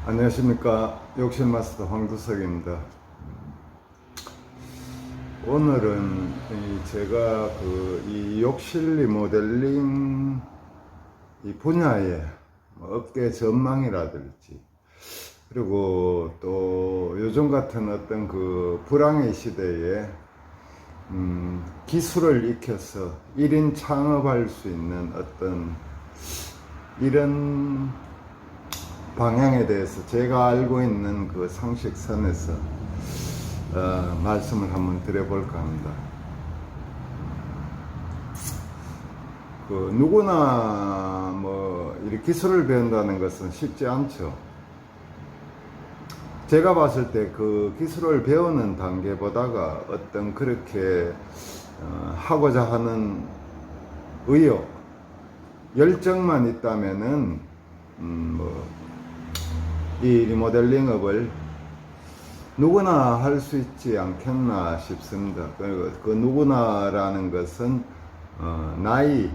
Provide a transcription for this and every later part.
안녕하십니까. 욕실마스터 황두석입니다. 오늘은 제가 이 욕실 리모델링 이 분야의 업계 전망이라든지, 그리고 또 요즘 같은 어떤 불황의 시대에 기술을 익혀서 1인 창업할 수 있는 어떤 이런 방향에 대해서 제가 알고 있는 상식선에서 말씀을 한번 드려볼까 합니다. 누구나 이 기술을 배운다는 것은 쉽지 않죠. 제가 봤을 때 기술을 배우는 단계보다가 어떤 그렇게 하고자 하는 의욕, 열정만 있다면은 이 리모델링업을 누구나 할 수 있지 않겠나 싶습니다. 그 누구나라는 것은 나이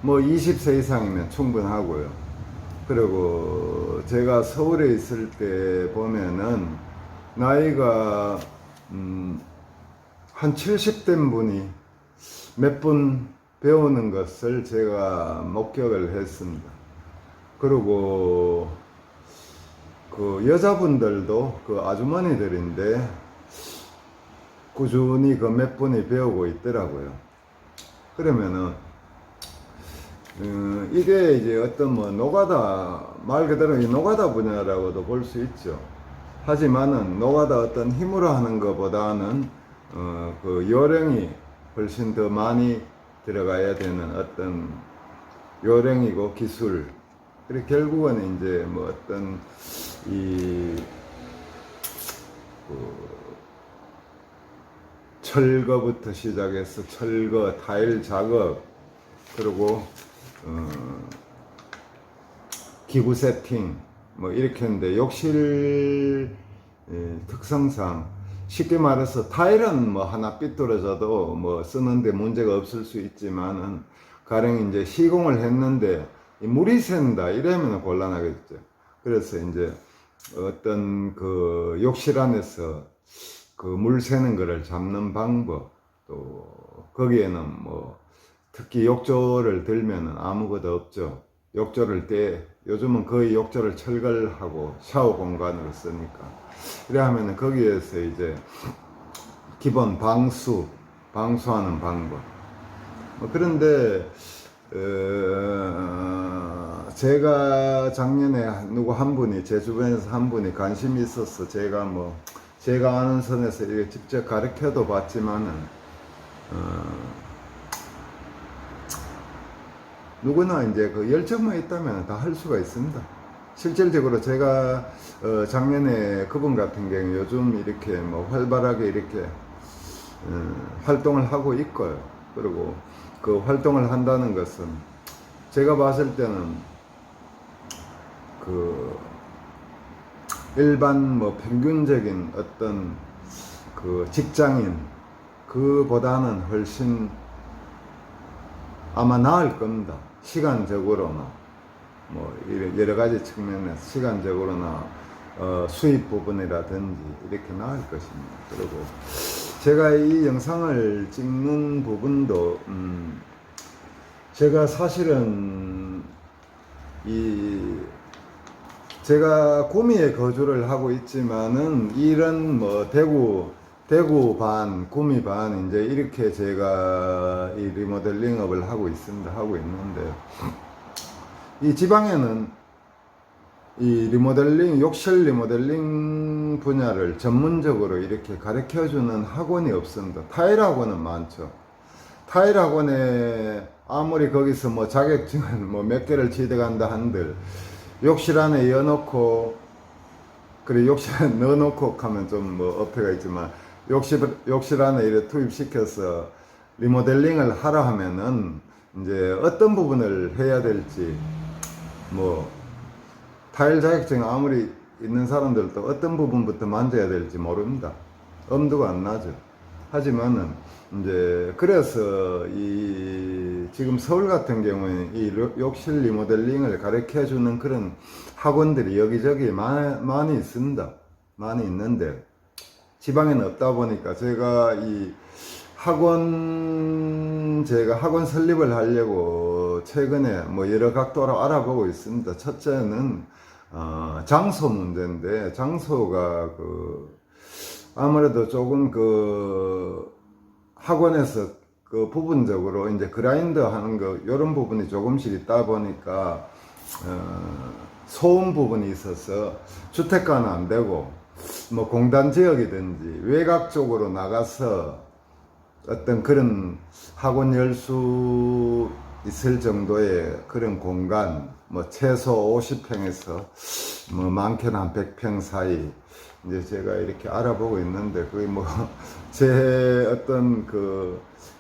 20세 이상이면 충분하고요. 그리고 제가 서울에 있을 때 보면은 나이가 한 70된 분이 몇 분 배우는 것을 제가 목격을 했습니다. 그리고 여자분들도 아주머니들인데 꾸준히 몇 분이 배우고 있더라고요. 그러면은 이게 이제 어떤 노가다, 말 그대로 이 노가다 분야라고도 볼 수 있죠. 하지만은 노가다 어떤 힘으로 하는 것보다는 요령이 훨씬 더 많이 들어가야 되는 어떤 요령이고 기술, 그리고 결국은 이제 어떤 철거부터 시작해서 철거, 타일 작업, 그리고 기구 세팅 이렇게 했는데, 욕실 특성상 쉽게 말해서 타일은 하나 삐뚤어져도 쓰는데 문제가 없을 수 있지만은, 가령 이제 시공을 했는데 물이 샌다 이러면 곤란하겠죠. 그래서 이제 어떤 욕실 안에서 물 새는 거를 잡는 방법, 또 거기에는 특히 욕조를 들면은 아무것도 없죠. 욕조를 요즘은 거의 욕조를 철거하고 샤워 공간으로 쓰니까. 이래 하면은 거기에서 이제 기본 방수하는 방법. 그런데 제가 작년에 누구 한 분이, 제 주변에서 한 분이 관심이 있어서 제가 아는 선에서 이렇게 직접 가르쳐도 봤지만은 누구나 이제 열정만 있다면 다 할 수가 있습니다. 실질적으로 제가 작년에 그분 같은 경우 요즘 이렇게 활발하게 이렇게 활동을 하고 있고요. 그리고 활동을 한다는 것은 제가 봤을 때는 일반 평균적인 어떤 직장인 그보다는 훨씬 아마 나을 겁니다. 시간적으로나 여러 가지 측면에서 시간적으로나 수입 부분이라든지 이렇게 나을 것입니다. 그리고 제가 이 영상을 찍는 부분도 제가 사실은 제가 구미에 거주를 하고 있지만은 이런 대구 반, 구미 반 이제 이렇게 제가 이 리모델링업을 하고 있는데, 이 지방에는 이 욕실 리모델링 분야를 전문적으로 이렇게 가르쳐주는 학원이 없습니다. 타일 학원은 많죠. 타일 학원에 아무리 거기서 자격증을 몇 개를 취득한다 한들, 욕실 안에 넣어놓고, 그래 욕실 안에 넣어놓고 하면 좀 어폐가 있지만, 욕실 안에 이렇게 투입시켜서 리모델링을 하라 하면은 이제 어떤 부분을 해야 될지, 타일 자격증 아무리 있는 사람들도 어떤 부분부터 만져야 될지 모릅니다. 엄두가 안 나죠. 하지만은 이제 그래서 이 지금 서울 같은 경우에 이 욕실 리모델링을 가르쳐 주는 그런 학원들이 여기저기 많이 있습니다. 많이 있는데 지방에는 없다 보니까 제가 이 제가 학원 설립을 하려고 최근에 뭐 여러 각도로 알아보고 있습니다. 첫째는 장소 문제인데, 장소가 아무래도 조금 학원에서 부분적으로 이제 그라인더 하는 요런 부분이 조금씩 있다 보니까 소음 부분이 있어서 주택가는 안 되고 뭐 공단 지역이든지 외곽 쪽으로 나가서 어떤 그런 학원 열 수 있을 정도의 그런 공간, 뭐 최소 50평에서 뭐 많게는 한 100평 사이 이제 제가 이렇게 알아보고 있는데, 그게 뭐 제 어떤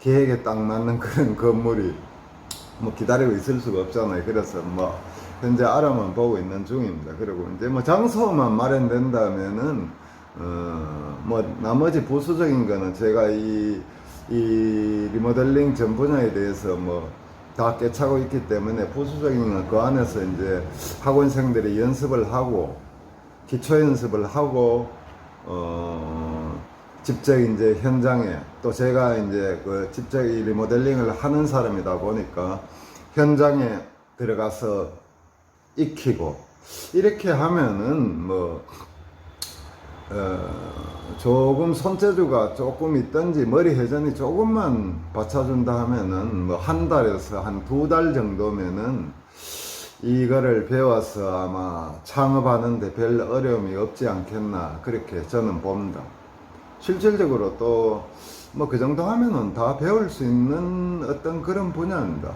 계획에 딱 맞는 그런 건물이 뭐 기다리고 있을 수가 없잖아요. 그래서 뭐 현재 알아만 보고 있는 중입니다. 그리고 이제 뭐 장소만 마련된다면은 뭐 나머지 부수적인 거는 제가 이 리모델링 전 분야에 대해서 뭐 다 꿰차고 있기 때문에 부수적인 건 그 안에서 이제 학원생들이 연습을 하고 기초 연습을 하고 직접 이제 현장에, 또 제가 이제 직접 이 리모델링을 하는 사람이다 보니까 현장에 들어가서 익히고 이렇게 하면은 뭐 조금 손재주가 조금 있든지 머리 회전이 조금만 받쳐준다 하면은 뭐 한 달에서 한 2달 정도면은 이거를 배워서 아마 창업하는데 별 어려움이 없지 않겠나, 그렇게 저는 봅니다. 실질적으로 또 뭐 그 정도 하면은 다 배울 수 있는 어떤 그런 분야입니다.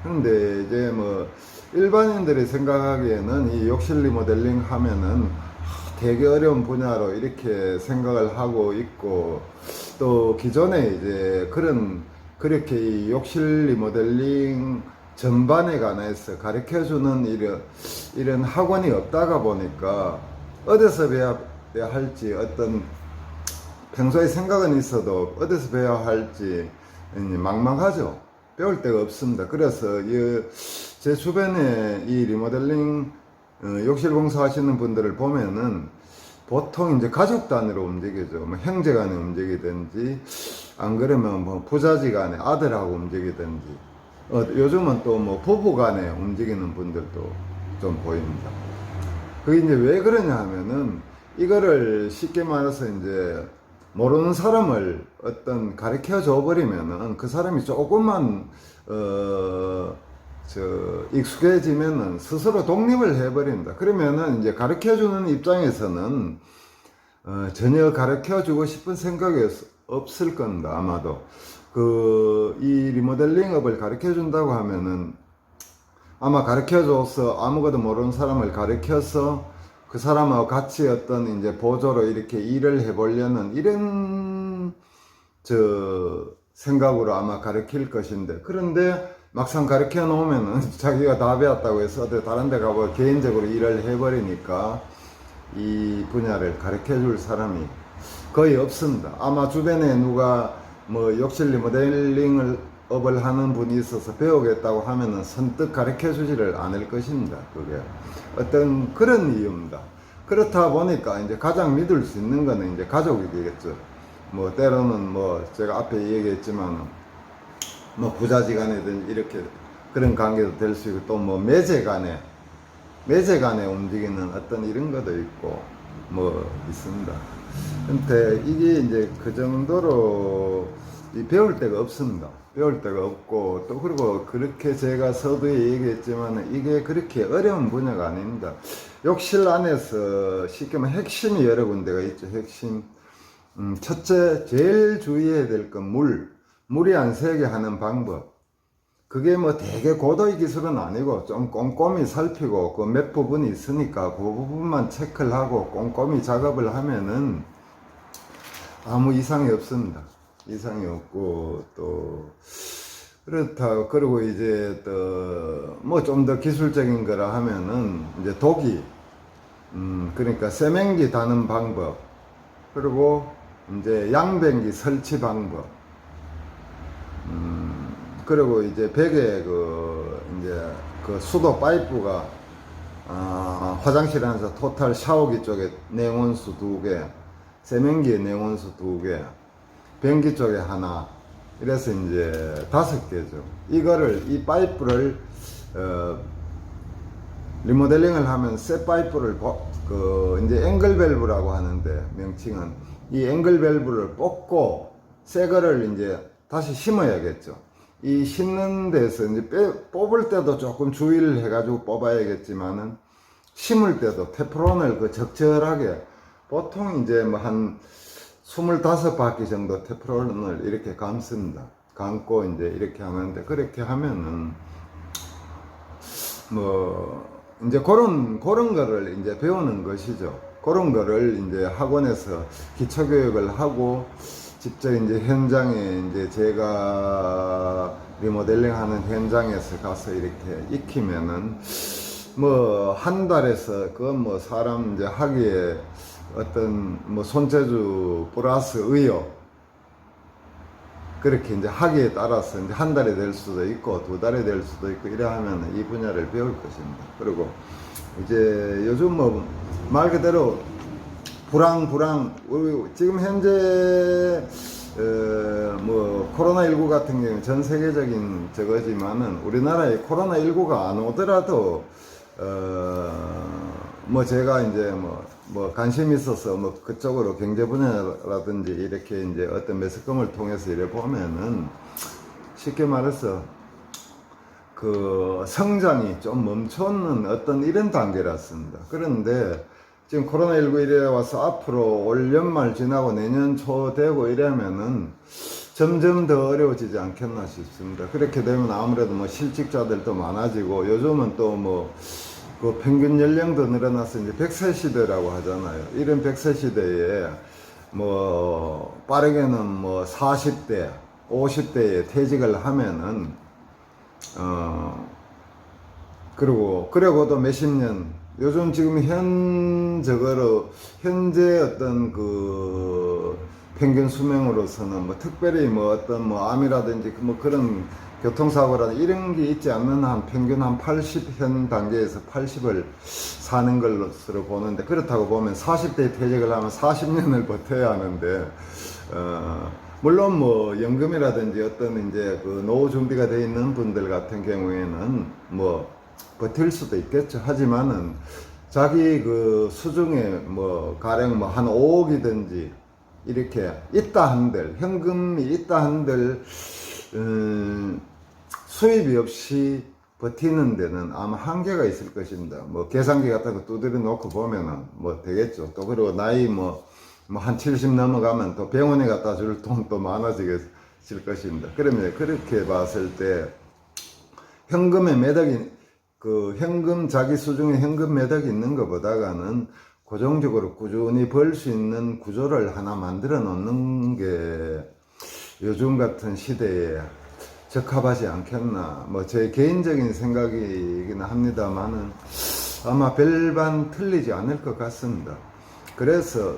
그런데 이제 뭐 일반인들이 생각하기에는 이 욕실 리모델링 하면은 되게 어려운 분야로 이렇게 생각을 하고 있고, 또 기존에 이제 그렇게 이 욕실 리모델링 전반에 관해서 가르쳐주는 이런 학원이 없다가 보니까 어디서 배워야 할지, 어떤 평소에 생각은 있어도 어디서 배워야 할지 막막하죠. 배울 데가 없습니다. 그래서 제 주변에 이 리모델링 욕실 공사하시는 분들을 보면은 보통 이제 가족 단위로 움직이죠. 뭐 형제 간에 움직이든지, 안 그러면 뭐 부자지 간에 아들하고 움직이든지, 요즘은 또 뭐 부부 간에 움직이는 분들도 좀 보입니다. 그게 이제 왜 그러냐 하면은, 이거를 쉽게 말해서 이제 모르는 사람을 어떤 가르쳐 줘 버리면은 그 사람이 조금만 익숙해지면은 스스로 독립을 해버린다. 그러면은 이제 가르쳐 주는 입장에서는 전혀 가르쳐 주고 싶은 생각이 없을 겁니다. 아마도 이 리모델링업을 가르쳐 준다고 하면은 아마 가르쳐 줘서 아무것도 모르는 사람을 가르쳐서 그 사람하고 같이 어떤 이제 보조로 이렇게 일을 해보려는 이런 생각으로 아마 가르칠 것인데, 그런데 막상 가르쳐 놓으면은 자기가 다 배웠다고 해서 다른 데 가고 개인적으로 일을 해버리니까 이 분야를 가르쳐 줄 사람이 거의 없습니다. 아마 주변에 누가 뭐 욕실 리모델링을 업을 하는 분이 있어서 배우겠다고 하면은 선뜻 가르쳐 주지를 않을 것입니다. 그게 어떤 그런 이유입니다. 그렇다 보니까 이제 가장 믿을 수 있는 거는 이제 가족이 되겠죠. 뭐 때로는 뭐 제가 앞에 얘기했지만 뭐 부자지간이든 이렇게 그런 관계도 될 수 있고, 또 뭐 매제간에 움직이는 어떤 이런 것도 있고 뭐 있습니다. 근데 이게 이제 그 정도로 배울 데가 없습니다. 배울 데가 없고, 또 그리고 그렇게 제가 서두에 얘기했지만 이게 그렇게 어려운 분야가 아닙니다. 욕실 안에서 쉽게 말하면 핵심이 여러 군데가 있죠. 핵심. 첫째, 제일 주의해야 될 건 물이 안 새게 하는 방법. 그게 뭐 되게 고도의 기술은 아니고 좀 꼼꼼히 살피고 그 몇 부분이 있으니까 그 부분만 체크를 하고 꼼꼼히 작업을 하면은 아무 이상이 없습니다. 이상이 없고, 또 그렇다. 그리고 이제 또 뭐 좀 더 기술적인 거라 하면은 이제 그러니까 세면기 다는 방법, 그리고 이제 양변기 설치 방법, 그리고 이제 벽에 이제 수도 파이프가, 화장실 안에서 토탈 샤워기 쪽에 냉온수 2개, 세면기에 냉온수 2개, 변기 쪽에 하나, 이래서 이제 5개죠. 이 파이프를, 리모델링을 하면 새 파이프를, 이제 앵글 밸브라고 하는데, 명칭은, 이 앵글 밸브를 뽑고, 새 거를 이제 다시 심어야겠죠. 이 심는 데서 이제 뽑을 때도 조금 주의를 해가지고 뽑아야겠지만은, 심을 때도 테프론을 적절하게, 보통 이제 뭐 한 25바퀴 정도 테프론을 이렇게 감습니다. 감고 이제 이렇게 하는데, 그렇게 하면은, 뭐, 이제 그런 거를 이제 배우는 것이죠. 그런 거를 이제 학원에서 기초교육을 하고, 직접 이제 현장에 이제 제가 리모델링 하는 현장에서 가서 이렇게 익히면은, 뭐, 한 달에서 뭐 사람 이제 하기에 어떤 뭐 손재주 플러스 의욕, 그렇게 이제 하기에 따라서 이제 한 달이 될 수도 있고 2달이 될 수도 있고 이래 하면 이 분야를 배울 것입니다. 그리고 이제 요즘 뭐 말 그대로 지금 현재 뭐 코로나19 같은 경우 전 세계적인 저거지만은 우리나라에 코로나19가 안 오더라도 뭐 제가 이제 뭐 관심 있어서 뭐 그쪽으로 경제 분야라든지 이렇게 이제 어떤 매스컴을 통해서 이래 보면은 쉽게 말해서 성장이 좀 멈추는 어떤 이런 단계랐습니다. 그런데 지금 코로나19 이래 와서 앞으로 올 연말 지나고 내년 초 되고 이러면은 점점 더 어려워지지 않겠나 싶습니다. 그렇게 되면 아무래도 뭐 실직자들도 많아지고 요즘은 또 평균 연령도 늘어나서 이제 100세 시대라고 하잖아요. 이런 100세 시대에 빠르게는 40대, 50대에 퇴직을 하면은, 그러고도 몇십 년, 요즘 지금 현재 어떤 평균 수명으로서는 특별히 암이라든지 그런 교통사고라든지 이런 게 있지 않는 한 평균 한 80현 단계에서 80을 사는 것으로 보는데, 그렇다고 보면 40대에 퇴직을 하면 40년을 버텨야 하는데, 물론 연금이라든지 어떤 이제 노후 준비가 되어 있는 분들 같은 경우에는 버틸 수도 있겠죠. 하지만은 자기 수중에 가령 한 5억이든지 이렇게 있다 한들, 현금이 있다 한들, 수입이 없이 버티는 데는 아마 한계가 있을 것입니다. 계산기 같은 거 두드려 놓고 보면은 되겠죠. 또 그리고 나이 한 70 넘어가면 또 병원에 갖다 줄 돈도 많아지실 것입니다. 그러면 그렇게 봤을 때 현금의 매덕이, 자기 수중에 현금 매덕이 있는 것보다는 고정적으로 꾸준히 벌 수 있는 구조를 하나 만들어 놓는 게 요즘 같은 시대에 적합하지 않겠나. 제 개인적인 생각이긴 합니다만은 아마 별반 틀리지 않을 것 같습니다. 그래서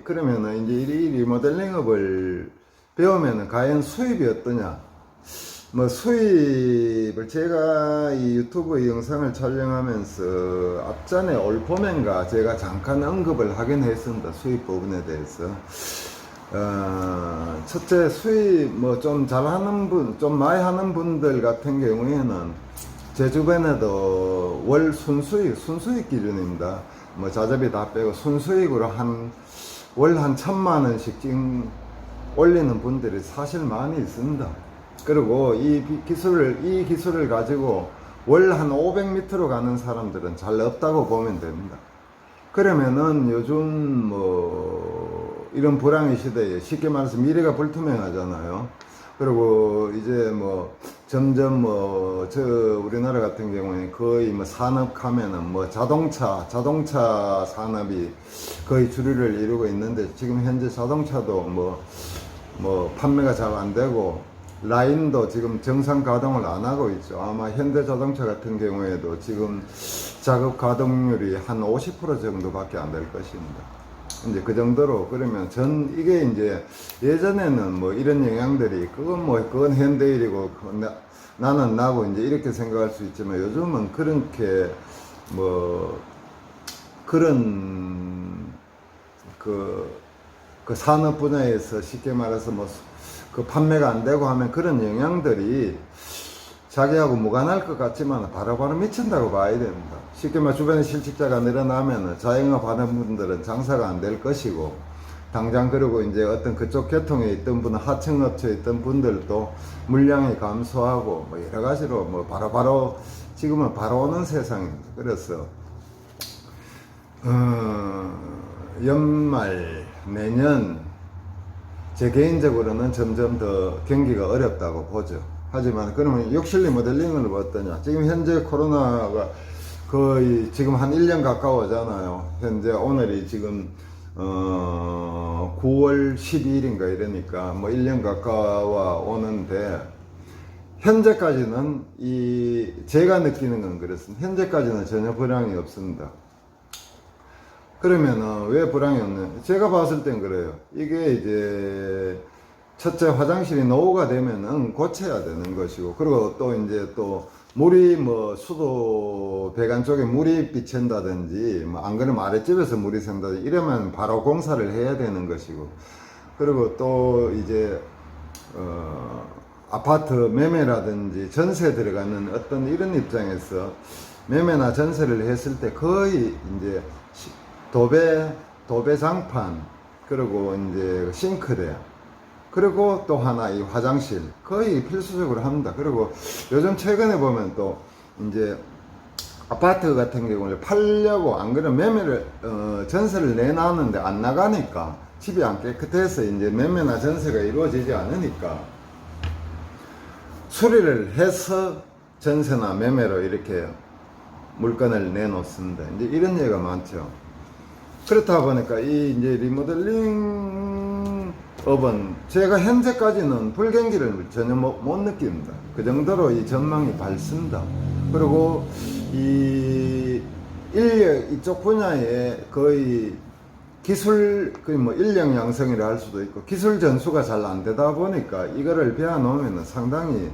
그러면은 이제 이 리모델링업을 배우면은 과연 수입이 어떠냐? 수입을 제가 이 유튜브 영상을 촬영하면서 앞전에 올 봄엔가 제가 잠깐 언급을 하긴 했습니다. 수입 부분에 대해서. 첫째, 수입 좀 잘하는 분, 좀 많이 하는 분들 같은 경우에는 제 주변에도 월 순수익 기준입니다. 자재비 다 빼고 순수익으로 월 한 1,000만 원씩 올리는 분들이 사실 많이 있습니다. 그리고 이 기술을 가지고 월 한 500m로 가는 사람들은 잘 없다고 보면 됩니다. 그러면은 요즘 이런 불황의 시대에 쉽게 말해서 미래가 불투명하잖아요. 그리고 이제 점점 우리나라 같은 경우에 거의 산업하면은 자동차 산업이 거의 주류를 이루고 있는데, 지금 현재 자동차도 판매가 잘 안 되고 라인도 지금 정상 가동을 안 하고 있죠. 아마 현대자동차 같은 경우에도 지금 작업 가동률이 한 50% 정도밖에 안 될 것입니다. 이제 그 정도로. 그러면 이게 이제 예전에는 뭐 이런 영향들이 그건 현대일이고 나는 나고 이제 이렇게 생각할 수 있지만, 요즘은 그렇게 뭐 그런 그 산업 분야에서 쉽게 말해서 뭐 그 판매가 안 되고 하면 그런 영향들이 자기하고 무관할 것 같지만 바로바로 미친다고 봐야 됩니다. 쉽게 말해 주변에 실직자가 늘어나면 자영업 하는 분들은 장사가 안 될 것이고, 당장 그리고 이제 어떤 그쪽 계통에 있던 분은 하청업체에 있던 분들도 물량이 감소하고 뭐 여러 가지로 뭐 바로바로 지금은 바로 오는 세상입니다. 그래서 연말 내년 제 개인적으로는 점점 더 경기가 어렵다고 보죠. 하지만 그러면 욕실 리모델링을 어떠냐? 지금 현재 코로나가 거의 지금 한 1년 가까워잖아요. 현재 오늘이 지금 9월 12일인가 이러니까 뭐 1년 가까워 오는데, 현재까지는 제가 느끼는 건 그렇습니다. 현재까지는 전혀 불황이 없습니다. 그러면은 왜 불황이 없냐? 제가 봤을 땐 그래요. 이게 이제 첫째, 화장실이 노후가 되면은 고쳐야 되는 것이고, 그리고 또 이제 또 물이 뭐 수도 배관 쪽에 물이 비친다든지 뭐 안 그러면 아랫집에서 물이 샌다든지 이러면 바로 공사를 해야 되는 것이고, 그리고 또 이제 아파트 매매라든지 전세 들어가는 어떤 이런 입장에서 매매나 전세를 했을 때 거의 이제 도배 장판, 그리고 이제 싱크대, 그리고 또 하나 이 화장실 거의 필수적으로 합니다. 그리고 요즘 최근에 보면 또 이제 아파트 같은 경우는 팔려고 안 그러면 매매를 전세를 내놨는데 안 나가니까, 집이 안 깨끗해서 이제 매매나 전세가 이루어지지 않으니까 수리를 해서 전세나 매매로 이렇게 물건을 내놓습니다. 이제 이런 예가 많죠. 그렇다 보니까 이 이제 리모델링 업은 제가 현재까지는 불경기를 전혀 못 느낍니다. 그 정도로 이 전망이 밝습니다. 그리고 이쪽 분야에 거의 기술, 뭐 인력 양성이라 할 수도 있고, 기술 전수가 잘 안 되다 보니까 이거를 배워 놓으면 상당히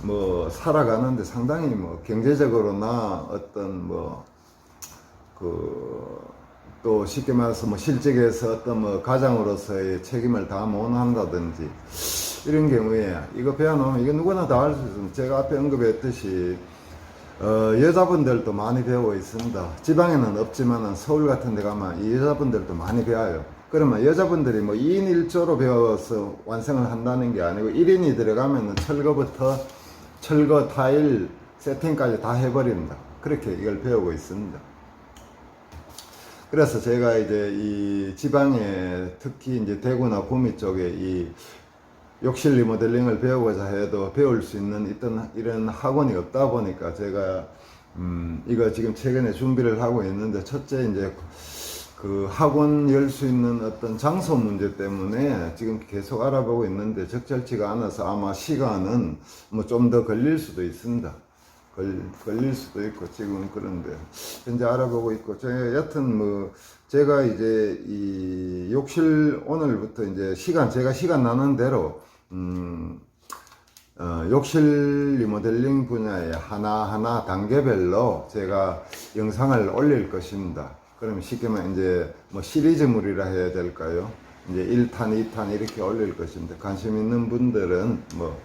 뭐 살아가는데 상당히 뭐 경제적으로나 어떤 또 쉽게 말해서 뭐 실직에서 어떤 뭐 가장으로서의 책임을 다 못 한다든지 이런 경우에 이거 배워놓으면 이거 누구나 다 할 수 있습니다. 제가 앞에 언급했듯이 여자분들도 많이 배우고 있습니다. 지방에는 없지만은 서울 같은 데 가면 이 여자분들도 많이 배워요. 그러면 여자분들이 뭐 2인 1조로 배워서 완성을 한다는 게 아니고 1인이 들어가면은 철거부터 철거 타일 세팅까지 다 해버립니다. 그렇게 이걸 배우고 있습니다. 그래서 제가 이제 이 지방에 특히 이제 대구나 구미 쪽에 이 욕실 리모델링을 배우고자 해도 배울 수 있는 이런 학원이 없다 보니까 제가 이거 지금 최근에 준비를 하고 있는데, 첫째 이제 그 학원 열 수 있는 어떤 장소 문제 때문에 지금 계속 알아보고 있는데 적절치가 않아서 아마 시간은 뭐 좀 더 걸릴 수도 있습니다. 걸릴 수도 있고 지금 그런데 현재 알아보고 있고, 여튼 뭐 제가 이제 이 욕실 오늘부터 이제 제가 시간 나는 대로 욕실 리모델링 분야에 하나하나 단계별로 제가 영상을 올릴 것입니다. 그러면 쉽게 말하면 이제 뭐 시리즈물이라 해야 될까요? 이제 1탄, 2탄 이렇게 올릴 것입니다. 관심 있는 분들은 뭐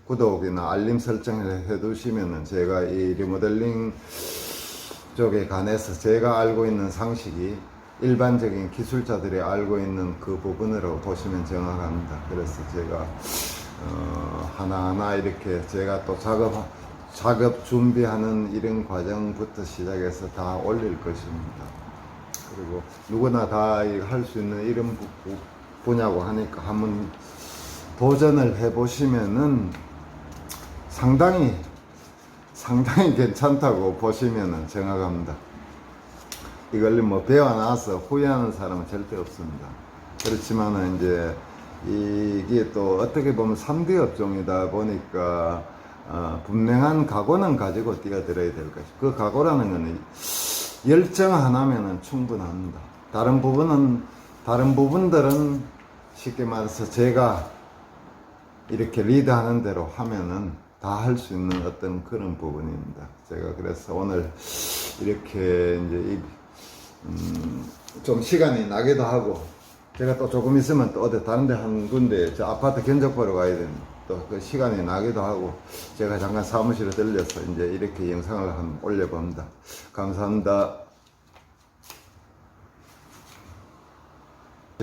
구독이나 알림 설정을 해 두시면은 제가 이 리모델링 쪽에 관해서 제가 알고 있는 상식이 일반적인 기술자들이 알고 있는 그 부분으로 보시면 정확합니다. 그래서 제가 하나하나 이렇게 제가 또 작업 준비하는 이런 과정부터 시작해서 다 올릴 것입니다. 그리고 누구나 다 할 수 있는 이런 분야고 하니까 한번 도전을 해보시면은 상당히 괜찮다고 보시면은 정확합니다. 이걸 뭐 배워나서 후회하는 사람은 절대 없습니다. 그렇지만은 이제 이게 또 어떻게 보면 3D 업종이다 보니까 분명한 각오는 가지고 뛰어들어야 될 것이고, 그 각오라는 거는 열정 하나면은 충분합니다. 다른 부분들은 쉽게 말해서 제가 이렇게 리드하는 대로 하면은 다 할 수 있는 어떤 그런 부분입니다. 제가 그래서 오늘 이렇게 이제 좀 시간이 나기도 하고, 제가 또 조금 있으면 또 어디 다른 데 한 군데 저 아파트 견적 보러 가야 되는 또 그 시간이 나기도 하고, 제가 잠깐 사무실에 들려서 이제 이렇게 영상을 한번 올려봅니다. 감사합니다.